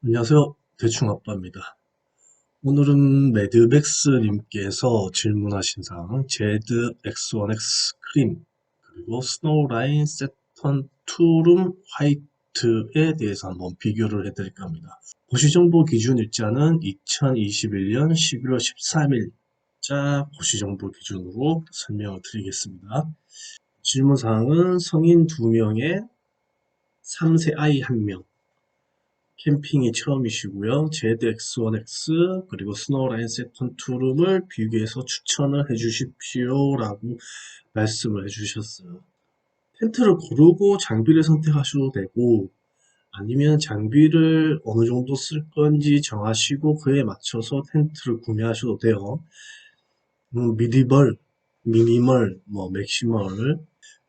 안녕하세요. 대충아빠입니다. 오늘은 매드맥스님께서 질문하신 사항 ZX1X 크림 그리고 스노우라인 세턴 투룸 화이트에 대해서 한번 비교를 해드릴까 합니다. 고시정보 기준 일자는 2021년 11월 13일자 고시정보 기준으로 설명을 드리겠습니다. 질문사항은 성인 2명에 3세 아이 1명, 캠핑이 처음이시고요. ZX1X 그리고 스노우라인 세턴 투룸을 비교해서 추천을 해주십시오 라고 말씀을 해주셨어요. 텐트를 고르고 장비를 선택하셔도 되고 아니면 장비를 어느 정도 쓸 건지 정하시고 그에 맞춰서 텐트를 구매하셔도 돼요. 미니멀, 맥시멀,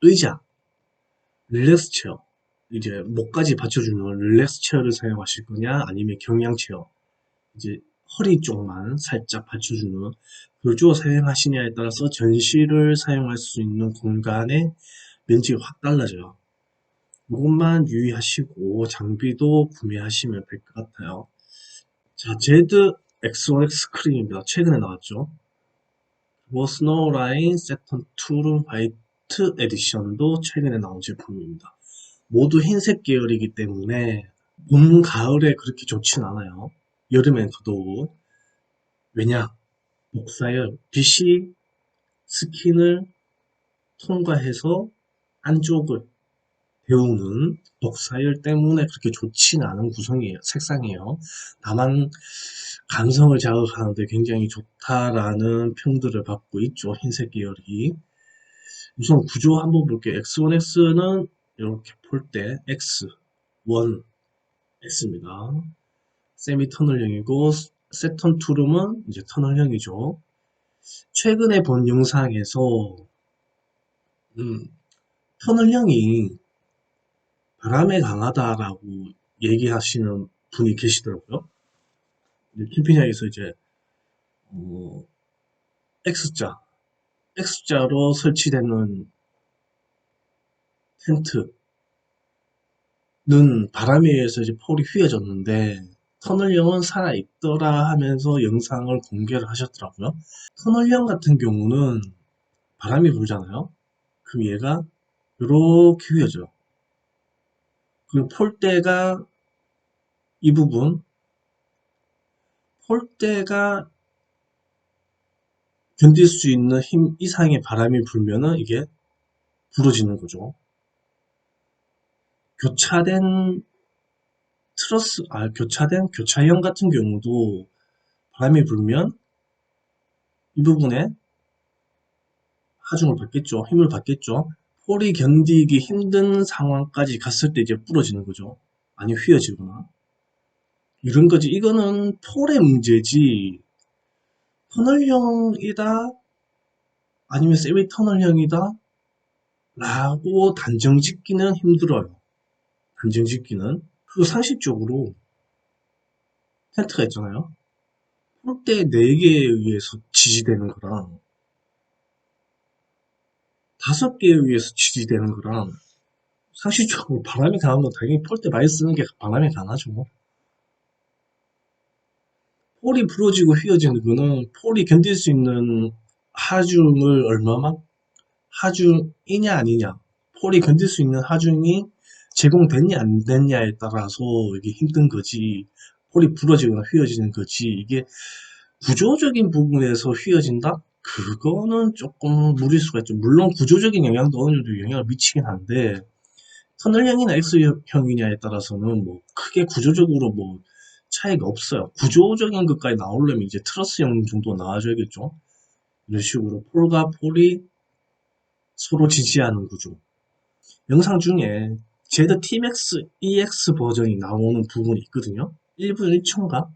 의자, 릴렉스 체어, 이제 목까지 받쳐주는 릴렉스 체어를 사용하실 거냐 아니면 경량 체어, 이제 허리 쪽만 살짝 받쳐주는 그걸 쭉 사용하시냐에 따라서 전시를 사용할 수 있는 공간의 면적이 확 달라져요. 이것만 유의하시고 장비도 구매하시면 될 것 같아요. 자, ZX1X 크림입니다. 최근에 나왔죠. 그리고 스노우라인 세턴 투룸 화이트 에디션도 최근에 나온 제품입니다. 모두 흰색 계열이기 때문에 봄, 가을에 그렇게 좋진 않아요. 여름엔 더더욱. 왜냐? 목사열, 빛이 스킨을 통과해서 안쪽을 데우는 녹사열 때문에 그렇게 좋지는 않은 구성이에요. 색상이에요. 다만 감성을 자극하는데 굉장히 좋다라는 평들을 받고 있죠. 흰색 계열이. 우선 구조 한번 볼게요. X1X는 이렇게 볼 때 X1, X입니다. 세미 터널형이고 세턴 투룸은 이제 터널형이죠. 최근에 본 영상에서 음, 터널형이 바람에 강하다라고 얘기하시는 분이 계시더라고요. 캠핑장에서 이제 어, X자, X자로 설치되는 텐트는 바람에 의해서 이제 폴이 휘어졌는데 터널형은 살아있더라 하면서 영상을 공개를 하셨더라고요. 터널형 같은 경우는 바람이 불잖아요. 그럼 얘가 이렇게 휘어져요. 그리고 폴대가 이 부분, 폴대가 견딜 수 있는 힘 이상의 바람이 불면은 이게 부러지는 거죠. 교차된 교차된 교차형 같은 경우도 바람이 불면 이 부분에 하중을 받겠죠. 힘을 받겠죠. 폴이 견디기 힘든 상황까지 갔을 때 이제 부러지는 거죠. 아니 휘어지거나. 이런 거지. 이거는 폴의 문제지. 터널형이다 아니면 세미 터널형이다 라고 단정 짓기는 힘들어요. 단정 짓기는. 그리고 상식적으로 텐트가 있잖아요. 폴대 4개에 의해서 지지되는 거랑 5개에 의해서 지지되는 거랑 상식적으로 바람이 강한 건 당연히 폴대 많이 쓰는 게 바람이 강하죠. 폴이 부러지고 휘어지는 거는 폴이 견딜 수 있는 하중을 얼마만 하중이냐 아니냐, 폴이 견딜 수 있는 하중이 제공됐냐 안 됐냐에 따라서 이게 힘든 거지. 폴이 부러지거나 휘어지는 거지. 이게 구조적인 부분에서 휘어진다? 그거는 조금 무리수가 있죠. 물론 구조적인 영향도 어느 정도 영향을 미치긴 한데 터널형이나 X형이냐에 따라서는 뭐 크게 구조적으로 뭐 차이가 없어요. 구조적인 것까지 나오려면 이제 트러스형 정도 나와줘야겠죠. 이런 식으로 폴과 폴이 서로 지지하는 구조. 영상 중에 제드 Tmax EX 버전이 나오는 부분이 있거든요. 1분 1초인가?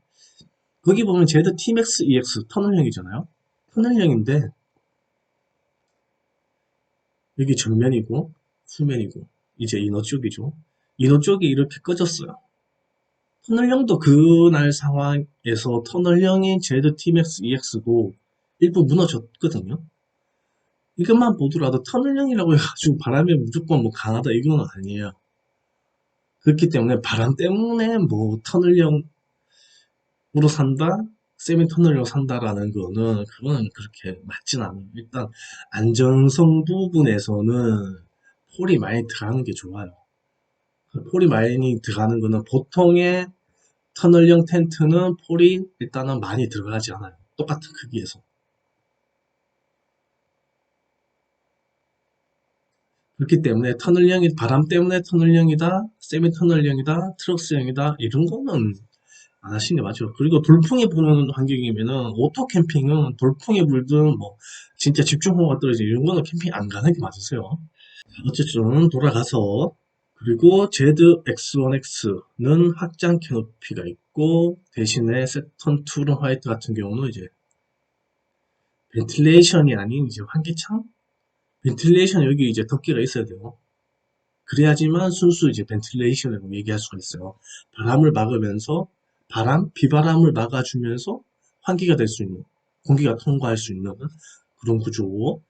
거기 보면 제드 Tmax EX 터널형이잖아요. 터널형인데 여기 정면이고 후면이고 이제 이너 쪽이죠. 이너 쪽이 이렇게 꺼졌어요. 터널형도 그날 상황에서 터널형인 제드 Tmax EX도 일부 무너졌거든요. 이것만 보더라도 터널형이라고 해가지고 바람이 무조건 뭐 강하다 이건 아니에요. 그렇기 때문에 바람 때문에 뭐 터널형으로 산다, 세미 터널형 산다라는 거는 그거는 그렇게 맞진 않아요. 일단 안전성 부분에서는 폴이 많이 들어가는 게 좋아요. 폴이 많이 들어가는 거는 보통의 터널형 텐트는 폴이 일단은 많이 들어가지 않아요. 똑같은 크기에서. 그렇기 때문에 터널형이 바람 때문에 터널형이다, 세미 터널형이다, 트럭스형이다 이런 거는 안 하시는 게 맞죠. 그리고 돌풍이 부는 환경이면은 오토 캠핑은 돌풍이 불든 뭐 진짜 집중호우가 떨어지는 이런 거는 캠핑 안 가는 게 맞으세요. 어쨌든 돌아가서 그리고 ZX1X는 확장 캐노피가 있고 대신에 세턴 투른 화이트 같은 경우는 이제 벤틸레이션이 아닌 이제 환기창? 벤틸레이션 여기 이제 덮개가 있어야 돼요. 그래야지만 순수 이제 벤틸레이션이라고 얘기할 수가 있어요. 바람을 막으면서 비바람을 막아주면서 환기가 될 수 있는, 공기가 통과할 수 있는 그런 구조.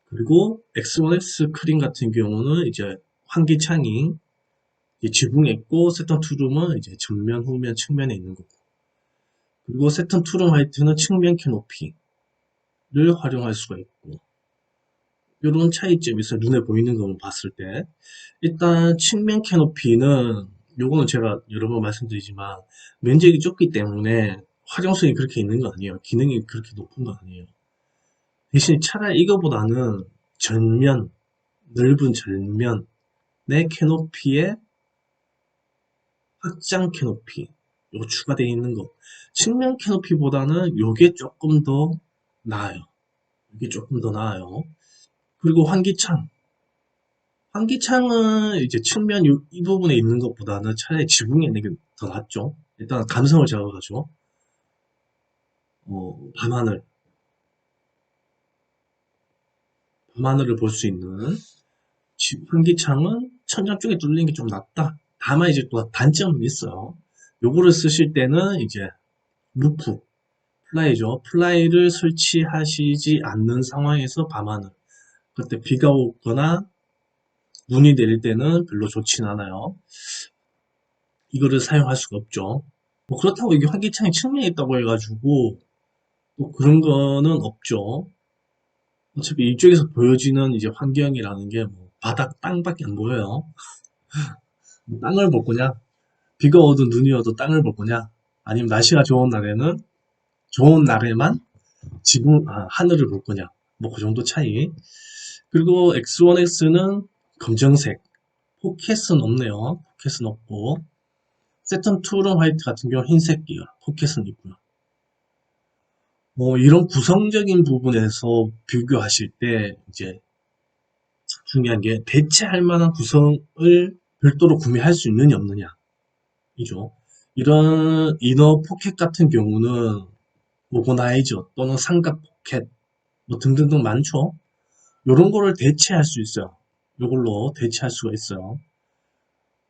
그리고 X1X 크림 같은 경우는 이제 환기창이 지붕에 있고 세턴 투룸은 이제 전면, 후면, 측면에 있는 거고. 그리고 세턴 투룸 화이트는 측면 캐노피를 활용할 수가 있고. 이런 차이점이 있어요. 눈에 보이는 것만 봤을 때. 일단 측면 캐노피는 요거는 제가 여러 번 말씀드리지만 면적이 좁기 때문에 활용성이 그렇게 있는 거 아니에요. 기능이 그렇게 높은 거 아니에요. 대신 차라리 이거보다는 전면, 넓은 전면 내 캐노피에 확장 캐노피 요거 추가되어 있는 거 측면 캐노피보다는 요게 조금 더 나아요. 이게 조금 더 나아요. 그리고 환기창은 이제 측면 이 부분에 있는 것보다는 차라리 지붕에 있는 게 더 낫죠. 일단 감성을 잡아가지고 밤하늘, 밤하늘을 볼 수 있는 환기창은 천장 쪽에 뚫리는 게 좀 낫다. 다만 이제 또 단점은 있어요. 요거를 쓰실 때는 이제 루프, 플라이죠. 플라이를 설치하시지 않는 상황에서 밤하늘. 그때 비가 오거나 눈이 내릴 때는 별로 좋진 않아요. 이거를 사용할 수가 없죠. 뭐 그렇다고 이게 환기창이 측면에 있다고 해가지고 또 그런 거는 없죠. 어차피 이쪽에서 보여지는 이제 환경이라는 게 뭐 바닥 땅밖에 안 보여요. 뭐 땅을 볼 거냐? 비가 오든 눈이 오든 땅을 볼 거냐? 아니면 날씨가 좋은 날에는 좋은 날에만 하늘을 볼 거냐? 뭐 그 정도 차이. 그리고 X1X는 검정색, 포켓은 없네요. 포켓은 없고 세턴 투런 화이트 같은 경우 흰색이요. 포켓은 있고요. 뭐 이런 구성적인 부분에서 비교하실 때 이제 중요한 게 대체할 만한 구성을 별도로 구매할 수 있느냐 없느냐 이죠. 이런 이너 포켓 같은 경우는 오거나이저 또는 삼각 포켓 뭐 등등등 많죠. 요런 거를 대체할 수 있어요. 요걸로 대체할 수가 있어요.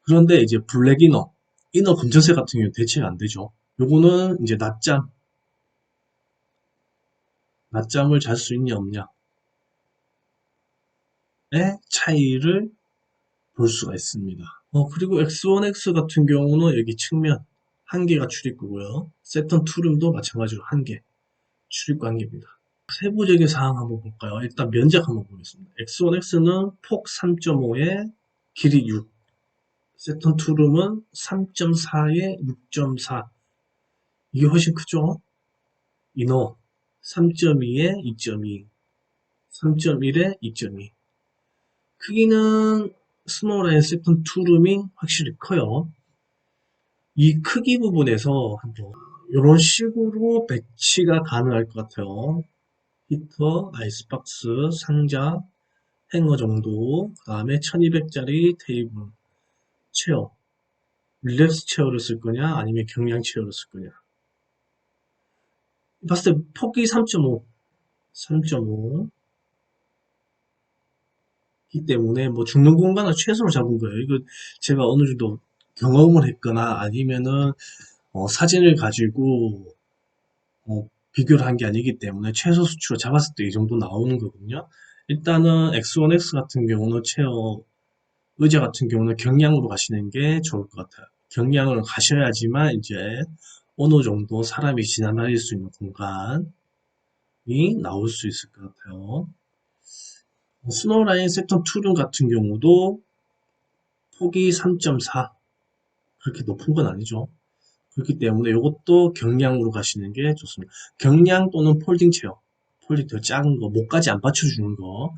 그런데 이제 블랙 이너 검정색 같은 경우 대체가 안 되죠. 요거는 이제 낮잠을 잘 수 있냐 없냐의 차이를 볼 수가 있습니다. 그리고 X1X 같은 경우는 여기 측면 한 개가 출입구고요. 세턴 투룸도 마찬가지로 한 개, 출입구 한 개입니다. 세부적인 사항 한번 볼까요? 일단 면적 한번 보겠습니다. X1X는 폭 3.5에 길이 6, 세턴 투룸은 3.4에 6.4. 이게 훨씬 크죠? 이너 3.2에 2.2, 3.1에 2.2. 크기는 스몰 앤 세컨 투룸이 확실히 커요. 이 크기 부분에서 한번 이런 식으로 배치가 가능할 것 같아요. 히터, 아이스박스, 상자, 행어 정도, 그 다음에 1200짜리 테이블, 체어, 릴렉스 체어를 쓸 거냐, 아니면 경량 체어를 쓸 거냐. 봤을 때 폭이 3.5, 3.5. 기 때문에 뭐 죽는 공간을 최소로 잡은 거예요. 이거 제가 어느 정도 경험을 했거나 아니면은 사진을 가지고 비교를 한 게 아니기 때문에 최소 수치로 잡았을 때 이 정도 나오는 거거든요. 일단은 X1X 같은 경우는 체어 의자 같은 경우는 경량으로 가시는 게 좋을 것 같아요. 경량을 가셔야지만 이제 어느 정도 사람이 지나다닐 수 있는 공간이 나올 수 있을 것 같아요. 스노라인 세턴 투룸 같은 경우도 폭이 3.4 그렇게 높은 건 아니죠. 그렇기 때문에 이것도 경량으로 가시는 게 좋습니다. 경량 또는 폴딩 체어, 폴딩 더 작은 거, 목까지 안 받쳐주는 거,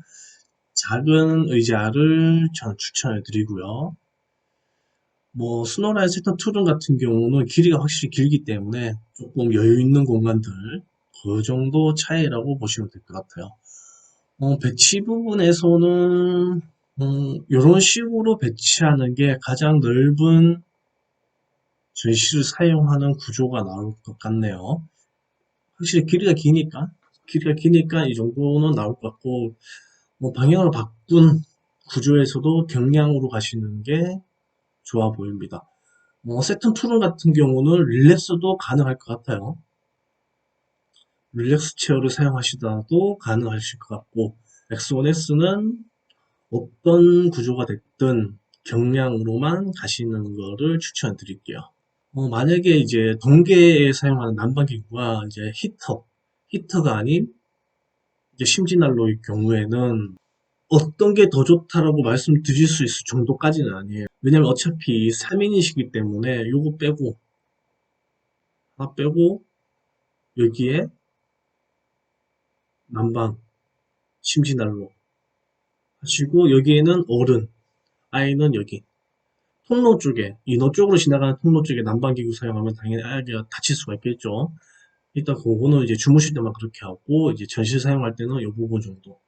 작은 의자를 저는 추천해 드리고요. 뭐 스노라인 세턴 투룸 같은 경우는 길이가 확실히 길기 때문에 조금 여유 있는 공간들 그 정도 차이라고 보시면 될 것 같아요. 배치 부분에서는 이런 식으로 배치하는 게 가장 넓은 전시를 사용하는 구조가 나올 것 같네요. 확실히 길이가 기니까 이 정도는 나올 것 같고, 뭐 방향을 바꾼 구조에서도 경량으로 가시는 게 좋아 보입니다. 세턴 투룸 같은 경우는 릴렉스도 가능할 것 같아요. 릴렉스 체어를 사용하시다도 가능하실 것 같고, X1S는 어떤 구조가 됐든 경량으로만 가시는 거를 추천드릴게요. 만약에 이제 동계에 사용하는 난방기구가 이제 히터가 아닌 이제 심지난로의 경우에는 어떤 게 더 좋다라고 말씀드릴 수 있을 정도까지는 아니에요. 왜냐면 어차피 3인이시기 때문에 요거 빼고 하나 빼고 여기에 난방, 심지난로 하시고 여기에는 어른, 아이는 여기 통로 쪽에 인호 쪽으로 지나가는 통로 쪽에 난방기구 사용하면 당연히 아이가 다칠 수가 있겠죠. 일단 그거는 이제 주무실 때만 그렇게 하고 이제 전시 사용할 때는 이 부분 정도.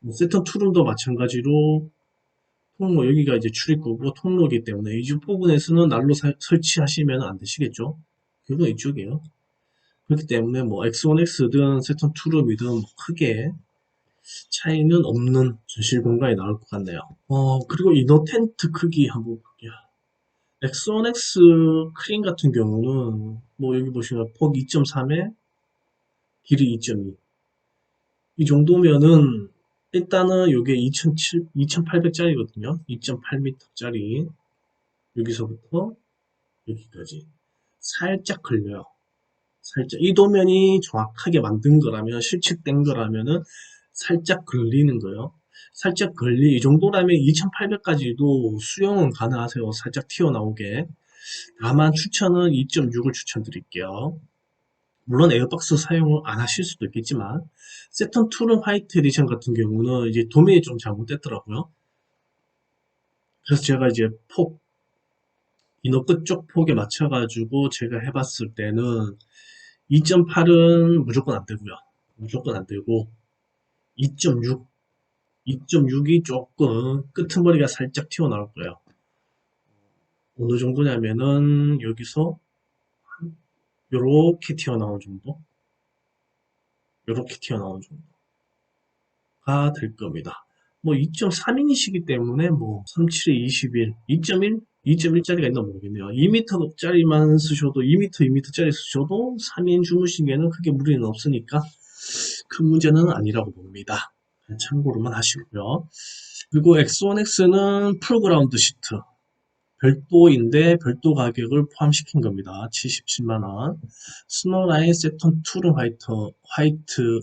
뭐 세턴 투룸도 마찬가지로 통로 여기가 이제 출입구고 통로이기 때문에 이 부분에서는 난로 설치하시면 안 되시겠죠. 그건 이쪽이에요. 그렇기 때문에 뭐 X1X든 세턴 투룸이든 뭐 크게 차이는 없는 전실 공간이 나올 것 같네요. 그리고 이너 텐트 크기 한번 볼게요. X1X 크림 같은 경우는 뭐 여기 보시면 폭 2.3에 길이 2.2. 이 정도면은 일단은 요게 2800짜리거든요. 2.8m짜리. 여기서부터 여기까지. 살짝 걸려요. 살짝. 이 도면이 정확하게 만든 거라면, 실측된 거라면은 살짝 걸리는 거예요. 살짝 이 정도라면 2800까지도 수영은 가능하세요. 살짝 튀어나오게. 다만 추천은 2.6을 추천드릴게요. 물론 에어박스 사용을 안 하실 수도 있겠지만 세턴 투룸 화이트 에디션 같은 경우는 이제 도면이 좀 잘못됐더라고요. 그래서 제가 이제 이너 끝쪽 폭에 맞춰가지고 제가 해봤을 때는 2.8은 무조건 안 되고요. 무조건 안 되고 2.6, 2.6이 조금 끄트머리가 살짝 튀어나올 거예요. 어느 정도냐면은 여기서 요렇게 튀어나온 정도? 요렇게 튀어나온 정도가 될 겁니다. 뭐 2.3인이시기 때문에 뭐 37에 21, 2.1? 2.1짜리가 있나 모르겠네요. 2m짜리만 쓰셔도 2m, 2m짜리 쓰셔도 3인 주무시기에는 크게 무리는 없으니까 큰 문제는 아니라고 봅니다. 참고로만 하시고요. 그리고 X1X는 풀그라운드 시트 별도인데 별도 가격을 포함시킨 겁니다. 77만원. 스노라인 세턴 투룸 화이트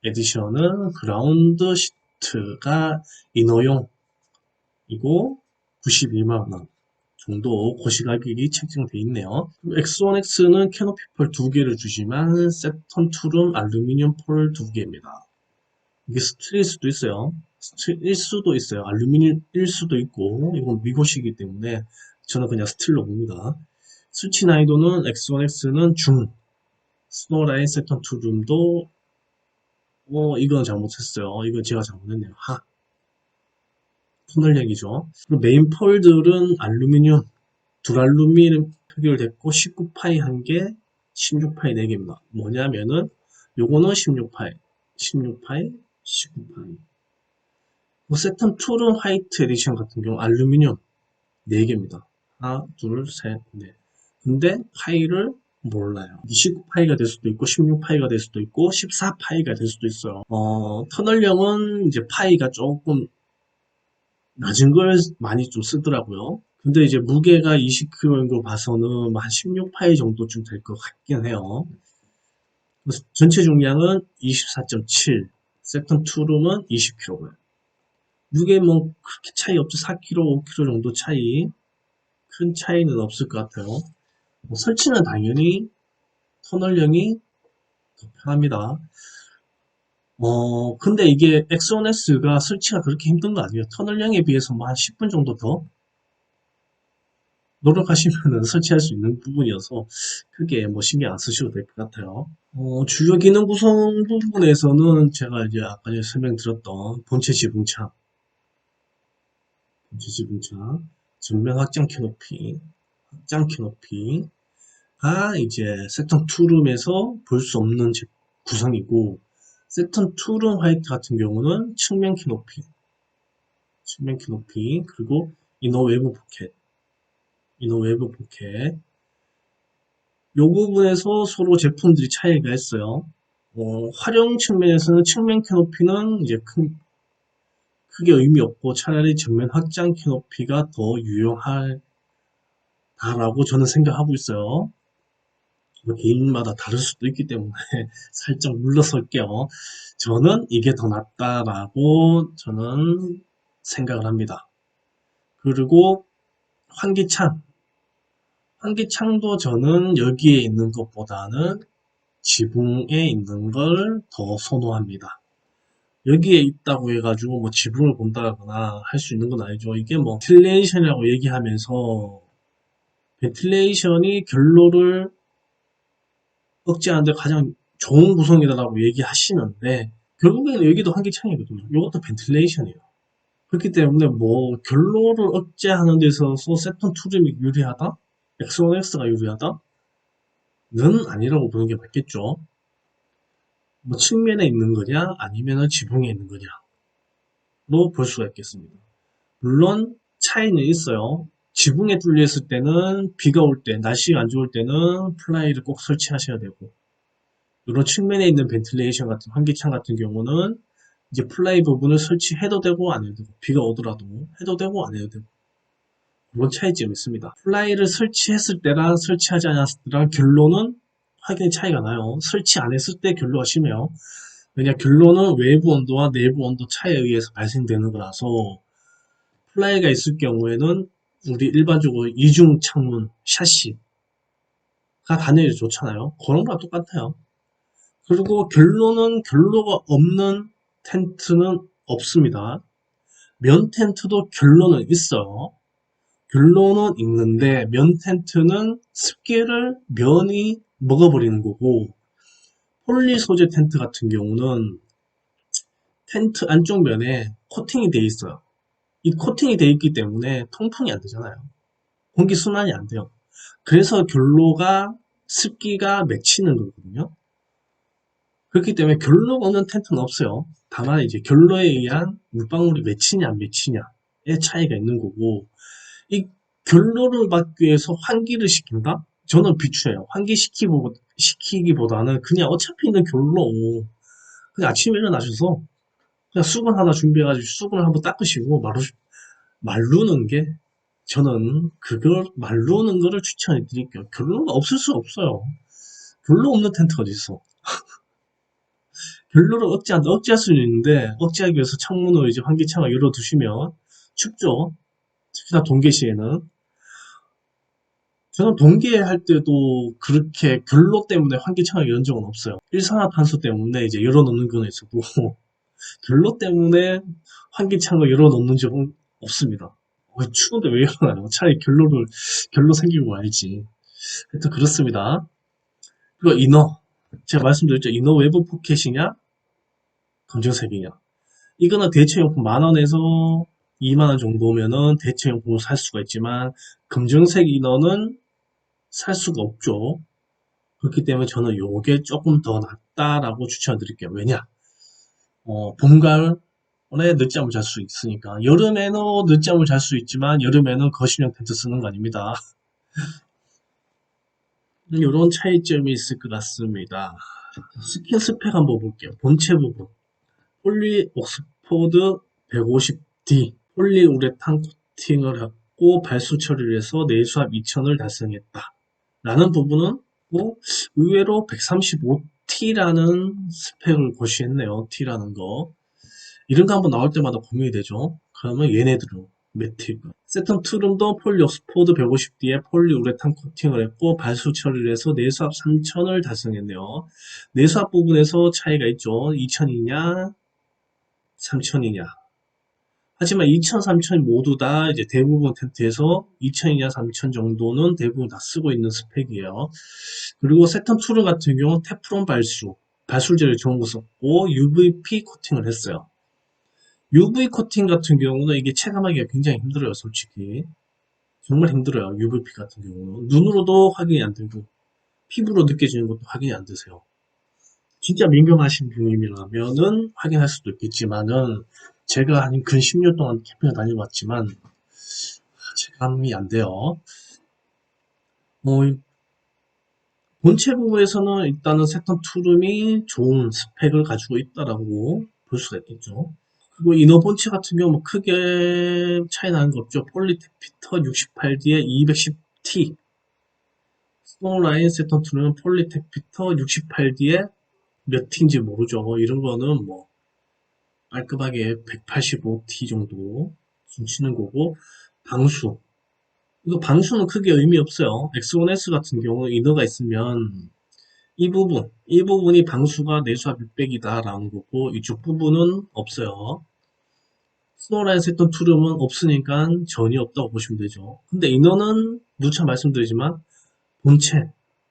에디션은 그라운드 시트가 이너용이고 92만원 정도 고시가격이 책정되어 있네요. X1X는 캐노피 폴 2개를 주지만 세턴 투룸 알루미늄 폴 2개입니다. 이게 스틸일 수도 있어요. 스틸일 수도 있어요. 알루미늄일 수도 있고 이건 미고시기 때문에 저는 그냥 스틸로 봅니다. 수치 난이도는 X1X는 중, 스노라인 세턴 투룸도 이건 잘못했어요. 이건 제가 잘못했네요. 터널형이죠. 메인 폴들은 알루미늄, 둘알루미늄 해결됐고 19파이 1개, 16파이 4개입니다. 뭐냐면은 요거는 16파이, 16파이, 19파이. 세턴 투룸 화이트 에디션 같은 경우 알루미늄 4개입니다. 하나, 둘, 셋, 넷. 근데 파이를 몰라요. 29파이가 될 수도 있고 16파이가 될 수도 있고 14파이가 될 수도 있어요. 터널형은 이제 파이가 조금 낮은 걸 많이 좀 쓰더라고요. 근데 이제 무게가 20kg인 거 봐서는 한 16파이 정도쯤 될 것 같긴 해요. 그래서 전체 중량은 24.7, 세컨 투룸은 20kg. 무게 뭐 그렇게 차이 없죠. 4kg, 5kg 정도 차이. 큰 차이는 없을 것 같아요. 뭐 설치는 당연히 터널형이 더 편합니다. 근데 이게 엑소네스가 설치가 그렇게 힘든 거 아니에요. 터널형에 비해서 뭐 한 10분 정도 더 노력하시면 설치할 수 있는 부분이어서 크게 뭐 신경 안 쓰셔도 될 것 같아요. 주요 기능 구성 부분에서는 제가 이제 아까 전에 설명드렸던 본체 지붕창, 전면 확장 캐노피가 이제 섹턴 투룸에서 볼 수 없는 구성이고, 섹턴 투룸 화이트 같은 경우는 측면 캐노피, 그리고 이너 외부 포켓. 요 부분에서 서로 제품들이 차이가 있어요. 활용 측면에서는 측면 캐노피는 이제 크게 의미 없고 차라리 전면 확장 캐노피가 더 유용하다라고 저는 생각하고 있어요. 개인마다 다를 수도 있기 때문에 살짝 물러설게요. 저는 이게 더 낫다라고 저는 생각을 합니다. 그리고 환기창. 환기창도 저는 여기에 있는 것보다는 지붕에 있는 걸 더 선호합니다. 여기에 있다고 해가지고 뭐 지붕을 본다거나 할 수 있는 건 아니죠. 이게 뭐 벤틸레이션이라고 얘기하면서 벤틸레이션이 결로를 억제하는데 가장 좋은 구성이다라고 얘기하시는데 결국에는 여기도 환기창이거든요. 이것도 벤틸레이션이에요. 그렇기 때문에 뭐 결로를 억제하는 데 있어서 세턴 투룸이 유리하다? 엑소넥스가 유리하다? 는 아니라고 보는 게 맞겠죠. 뭐 측면에 있는 거냐 아니면 지붕에 있는 거냐로 볼 수가 있겠습니다. 물론 차이는 있어요. 지붕에 뚫려 있을 때는 비가 올 때, 날씨가 안 좋을 때는 플라이를 꼭 설치하셔야 되고, 이런 측면에 있는 벤틸레이션 같은 환기창 같은 경우는 이제 플라이 부분을 설치해도 되고 안 해도 되고, 비가 오더라도 해도 되고 안 해도 되고, 그런 차이점이 있습니다. 플라이를 설치했을 때랑 설치하지 않았을 때랑 결론은 확연히 차이가 나요. 설치 안 했을 때 결로가 심해요. 왜냐, 결론은 외부 온도와 내부 온도 차이에 의해서 발생되는 거라서 플라이가 있을 경우에는 우리 일반적으로 이중 창문 샤시가 단열이 좋잖아요. 그런 거랑 똑같아요. 그리고 결론은 결로가 없는 텐트는 없습니다. 면 텐트도 결론은 있어요. 결론은 있는데 면 텐트는 습기를 면이 먹어버리는 거고, 폴리 소재 텐트 같은 경우는 텐트 안쪽 면에 코팅이 돼 있어요. 이 코팅이 돼 있기 때문에 통풍이 안 되잖아요. 공기 순환이 안 돼요. 그래서 결로가 습기가 맺히는 거거든요. 그렇기 때문에 결로가 없는 텐트는 없어요. 다만 이제 결로에 의한 물방울이 맺히냐 안 맺히냐의 차이가 있는 거고, 이 결로를 막기 위해서 환기를 시킨다? 저는 비추해요. 시키기보다는 그냥 어차피 있는 결로 그냥 아침에 일어나셔서 그냥 수건 하나 준비해가지고 수건을 한번 닦으시고 말르는 게, 저는 그걸 말르는 거를 추천해 드릴게요. 결로가 없을 수 없어요. 결로 없는 텐트가 어디 있어. 결로를 억제할 수는 있는데 억제하기 위해서 창문을 이제 환기창을 열어두시면 춥죠. 특히나 동계 시에는. 저는 동계 할 때도 그렇게 결로 때문에 환기창을 연 적은 없어요. 일산화탄소 때문에 이제 열어놓는 건 있어도 결로 때문에 환기창을 열어놓는 적은 없습니다. 추운데 왜 열어놔요? 차라리 결로 생기고 와야지. 하여튼 그렇습니다. 그리고 이너. 제가 말씀드렸죠. 이너 외부 포켓이냐? 검정색이냐? 이거는 대체용품 10,000원에서 20,000원 정도면은 대체용품을 살 수가 있지만, 검정색 이너는 살 수가 없죠. 그렇기 때문에 저는 요게 조금 더 낫다라고 추천드릴게요. 왜냐? 봄, 가을에 늦잠을 잘 수 있으니까. 여름에는 늦잠을 잘 수 있지만, 여름에는 거실형 텐트 쓰는 거 아닙니다. 이런 차이점이 있을 것 같습니다. 스킨 스펙 한번 볼게요. 본체 부분. 폴리 옥스포드 150D 폴리우레탄 코팅을 했고 발수 처리를 해서 내수압 2000을 달성했다. 라는 부분은 뭐 의외로 135T라는 스펙을 고시했네요. T라는 거. 이런 거 한번 나올 때마다 고민이 되죠. 그러면 얘네들은 매틱. 세텀 투룸도 폴리옥스포드 150D에 폴리우레탄 코팅을 했고 발수 처리를 해서 내수압 3000을 달성했네요. 내수압 부분에서 차이가 있죠. 2000이냐 3000이냐. 하지만 2000, 3000 모두 다 이제 대부분 텐트에서 2000이냐 3000 정도는 대부분 다 쓰고 있는 스펙이에요. 그리고 세텀 투룸 같은 경우는 테프론 발술제를 좋은 거 썼고 UVP 코팅을 했어요. UV 코팅 같은 경우는 이게 체감하기가 굉장히 힘들어요, 솔직히. 정말 힘들어요, UVP 같은 경우는. 눈으로도 확인이 안 되고, 피부로 느껴지는 것도 확인이 안 되세요. 진짜 민감하신 분이라면은 확인할 수도 있겠지만은, 제가 한 근 10년 동안 캠핑을 다녀봤지만, 체감이 안 돼요. 본체 부분에서는 일단은 세턴 투룸이 좋은 스펙을 가지고 있다라고 볼 수가 있겠죠. 그리고 이너 본체 같은 경우 뭐 크게 차이 나는 거 없죠. 폴리텍 피터 68D에 210T. 스노우라인 세턴2는 폴리텍 피터 68D에 몇 T인지 모르죠. 이런 거는 뭐 깔끔하게 185T 정도 치는 거고, 방수. 이거 방수는 크게 의미 없어요. X1S 같은 경우 이너가 있으면 이 부분이 방수가 내수압 600이다라는 거고, 이쪽 부분은 없어요. 스노우라인 세턴 투룸은 없으니까 전혀 없다고 보시면 되죠. 근데 이너는 누차 말씀드리지만 본체,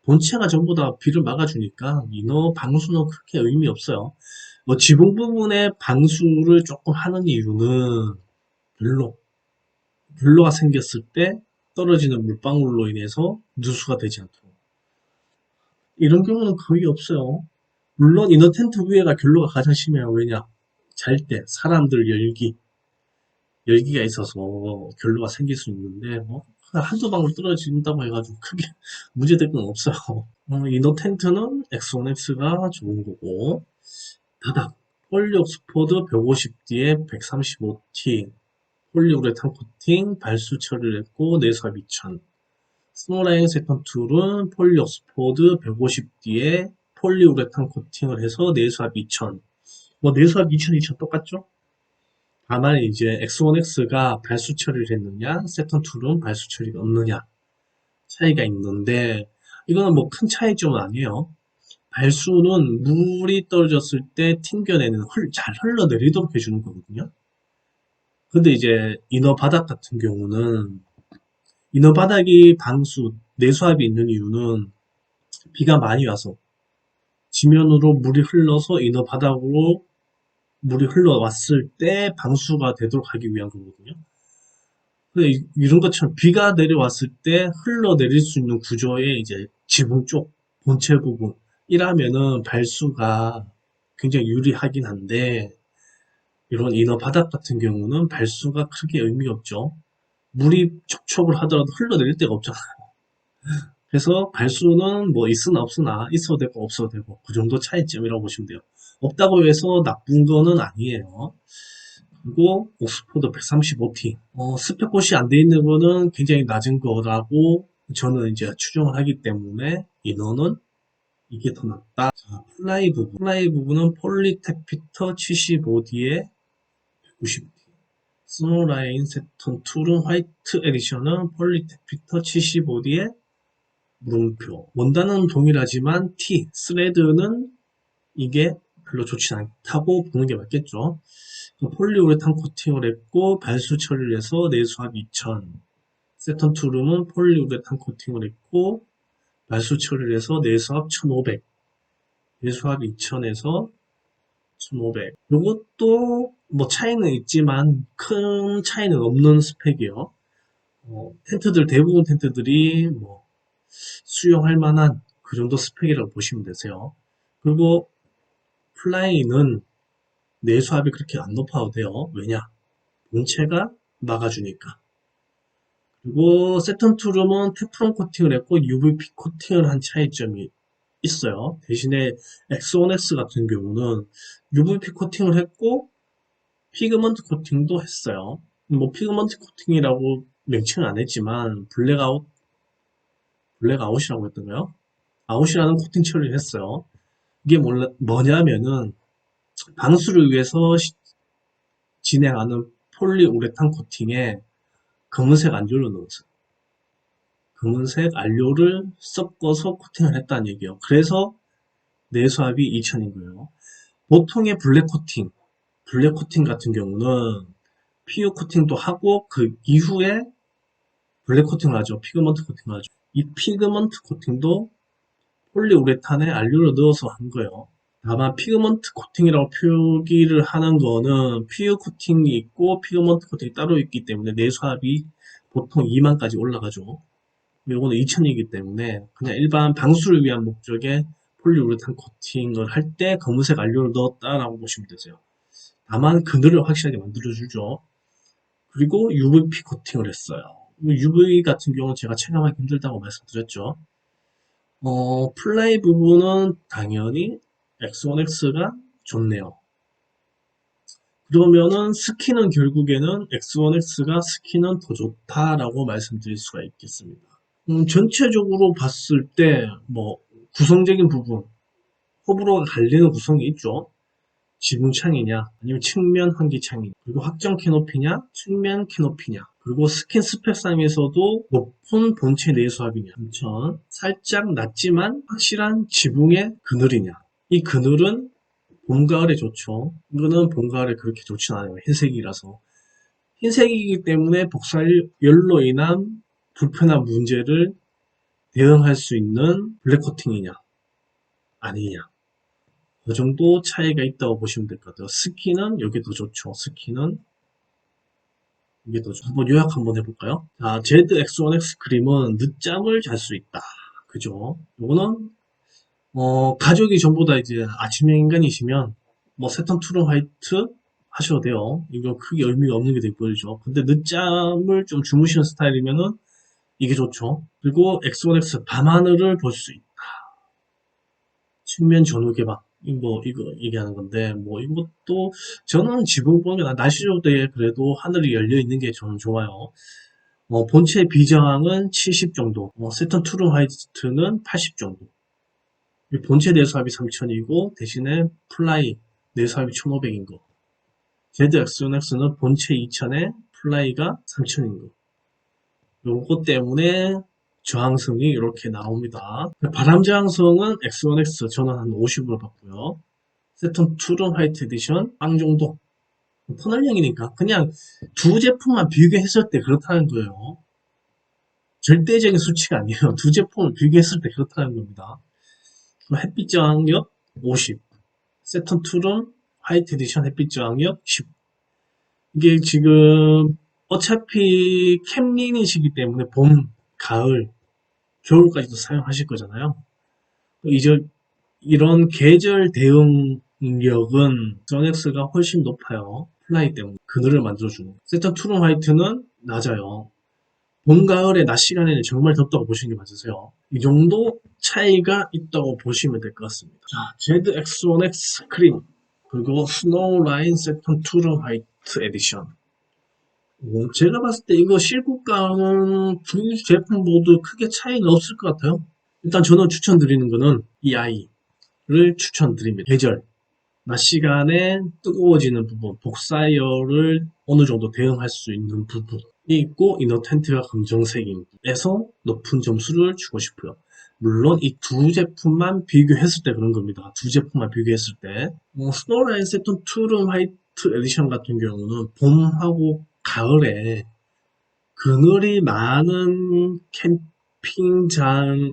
본체가 전부 다 비를 막아주니까 이너 방수는 그렇게 의미 없어요. 뭐 지붕 부분에 방수를 조금 하는 이유는 별로가 생겼을 때 떨어지는 물방울로 인해서 누수가 되지 않도록. 이런 경우는 거의 없어요. 물론 이너 텐트 위에가 결로가 가장 심해요. 왜냐? 잘 때 사람들 열기가 있어서 결로가 생길 수 있는데 뭐 한두 방울 떨어진다고 해가지고 크게 문제될 건 없어요. 이너 텐트는 X1X가 좋은 거고, 바닥 폴리 옥스포드 150D에 135T 폴리우레탄 코팅 발수 처리를 했고 내수압 2000. 스노라인 세컨 툴은 폴리 옥스포드 150D에 폴리우레탄 코팅을 해서 내수압 2000. 뭐 내수압 2000, 2000 똑같죠? 다만 이제 X1X가 발수 처리를 했느냐, 세컨 툴은 발수 처리가 없느냐 차이가 있는데, 이거는 뭐 큰 차이점은 아니에요. 발수는 물이 떨어졌을 때 튕겨내는 잘 흘러내리도록 해주는 거거든요. 근데 이제 이너 바닥 같은 경우는 이너 바닥이 방수 내수압이 있는 이유는 비가 많이 와서 지면으로 물이 흘러서 이너 바닥으로 물이 흘러왔을 때 방수가 되도록 하기 위한 거거든요. 근데 이런 것처럼 비가 내려왔을 때 흘러내릴 수 있는 구조의 이제 지붕 쪽 본체 부분 이라면은 발수가 굉장히 유리하긴 한데, 이런 이너 바닥 같은 경우는 발수가 크게 의미가 없죠. 물이 촉촉을 하더라도 흘러내릴 데가 없잖아요. 그래서 발수는 뭐 있으나 없으나 있어도 되고 없어도 되고 그 정도 차이점이라고 보시면 돼요. 없다고 해서 나쁜 거는 아니에요. 그리고 옥스포드 135T 스펙봇이 안 돼 있는 거는 굉장히 낮은 거라고 저는 이제 추정을 하기 때문에 이너는 이게 더 낫다. 자, 플라이 부분은 폴리텍 피터 75D에 190D 스노라인 세턴 툴은 화이트 에디션은 폴리텍 피터 75D에 물음표. 원단은 동일하지만 스레드는 이게 별로 좋지 않다고 보는 게 맞겠죠. 폴리우레탄 코팅을 했고 발수 처리를 해서 내수압 2000. 세턴 투룸은 폴리우레탄 코팅을 했고 발수 처리를 해서 내수압 1500. 내수압 2000에서 1500. 이것도 뭐 차이는 있지만 큰 차이는 없는 스펙이에요. 텐트들 대부분 텐트들이 뭐 수용할 만한 그 정도 스펙이라고 보시면 되세요. 그리고 플라이는 내수압이 그렇게 안 높아도 돼요. 왜냐? 본체가 막아주니까. 그리고 세턴 투룸은 테프론 코팅을 했고 UVP 코팅을 한 차이점이 있어요. 대신에 X1X 같은 경우는 UVP 코팅을 했고 피그먼트 코팅도 했어요. 뭐 피그먼트 코팅이라고 명칭은 안 했지만 블랙아웃이라고 했던가요? 아웃이라는 코팅 처리를 했어요. 이게 뭐냐면은 방수를 위해서 진행하는 폴리우레탄 코팅에 검은색 안료를 넣었어요. 검은색 안료를 섞어서 코팅을 했다는 얘기예요. 그래서 내수압이 2000인 거예요. 보통의 블랙 코팅 같은 경우는 PU 코팅도 하고 그 이후에 블랙 코팅을 하죠. 피그먼트 코팅을 하죠. 이 피그먼트 코팅도 폴리우레탄에 안료를 넣어서 한 거예요. 다만 피그먼트 코팅이라고 표기를 하는 거는 PU 코팅이 있고 피그먼트 코팅이 따로 있기 때문에 내수압이 보통 2만까지 올라가죠. 이거는 2000이기 때문에 그냥 일반 방수를 위한 목적의 폴리우레탄 코팅을 할 때 검은색 안료를 넣었다라고 보시면 되세요. 다만 그늘을 확실하게 만들어주죠. 그리고 UVP 코팅을 했어요. UV 같은 경우는 제가 체감하기 힘들다고 말씀드렸죠. 플라이 부분은 당연히 X1X가 좋네요. 그러면은 스킨은 결국에는 X1X가 스킨은 더 좋다라고 말씀드릴 수가 있겠습니다. 전체적으로 봤을 때 뭐 구성적인 부분, 호불호가 갈리는 구성이 있죠. 지붕창이냐 아니면 측면 환기창이냐 그리고 확정 캐노피냐 측면 캐노피냐 그리고 스킨 스펙상에서도 높은 본체 내수압이냐 3000 살짝 낮지만 확실한 지붕의 그늘이냐 이 그늘은 봄 가을에 좋죠. 이거는 봄 가을에 그렇게 좋진 않아요. 흰색이라서 흰색이기 때문에 복사열로 인한 불편한 문제를 대응할 수 있는 블랙 코팅이냐 아니냐 그 정도 차이가 있다고 보시면 될 것 같아요. 스키는 여기 더 좋죠. 스키는 이게 더 좋죠. 한번 요약 한번 해볼까요? 자, ZX1X 크림은 늦잠을 잘 수 있다. 그죠? 요거는 가족이 전부 다 이제 아침형 인간이시면 뭐 세턴 투룸 화이트 하셔도 돼요. 이거 크게 의미가 없는 게 되고요. 근데 늦잠을 좀 주무시는 스타일이면은 이게 좋죠. 그리고 X1X 밤하늘을 볼 수 있다. 측면 전후 개방. 이거 얘기하는 건데, 뭐, 이것도, 저는 지붕 보면 날씨 좋을 때 그래도 하늘이 열려 있는 게 저는 좋아요. 본체 비저항은 70 정도, 세턴 투룸 화이트는 80 정도. 본체 내수압이 3000이고, 대신에 플라이 내수압이 1500인 거. ZX1X는 본체 2000에 플라이가 3000인 거. 요거 때문에 저항성이 이렇게 나옵니다. 바람 저항성은 X1X 저는 한 50으로 봤고요. 세턴 투론 화이트 에디션 빵 정도. 터널형이니까 그냥 두 제품만 비교했을 때 그렇다는 거예요. 절대적인 수치가 아니에요. 두 제품을 비교했을 때 그렇다는 겁니다. 햇빛 저항력 50, 세턴 투론 화이트 에디션 햇빛 저항력 10. 이게 지금 어차피 캠린이시기 때문에 봄, 가을, 겨울까지도 사용하실 거잖아요. 이제 이런 계절 대응력은 전엑스가 훨씬 높아요. 플라이 때문에 그늘을 만들어주는. 세턴 투룸 화이트는 낮아요. 봄, 가을에 낮 시간에는 정말 덥다고 보시는 게 맞으세요. 이 정도 차이가 있다고 보시면 될 것 같습니다. 자, ZX1X 크림 그리고 스노우 라인 세턴 투룸 화이트 에디션. 제가 봤을 때 이거 실국가는 두 제품 모두 크게 차이는 없을 것 같아요. 일단 저는 추천드리는 거는 이 아이를 추천드립니다. 계절, 낮 시간에 뜨거워지는 부분, 복사열을 어느 정도 대응할 수 있는 부분이 있고 이너 텐트가 검정색에서 높은 점수를 주고 싶어요. 물론 이 두 제품만 비교했을 때 그런 겁니다. 두 제품만 비교했을 때 스노우라인 세턴 투룸 화이트 에디션 같은 경우는 봄하고 가을에 그늘이 많은 캠핑장을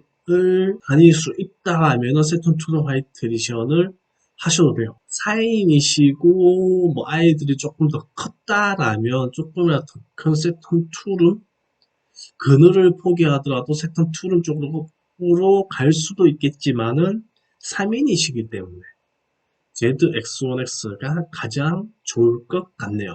다닐 수 있다 하면 세턴 투룸 화이트 에디션을 하셔도 돼요. 4인이시고 뭐 아이들이 조금 더 컸다라면 조금이라도 더 큰 세턴 투룸 그늘을 포기하더라도 세턴 투룸 쪽으로 갈 수도 있겠지만은 3인이시기 때문에 ZX1X가 가장 좋을 것 같네요.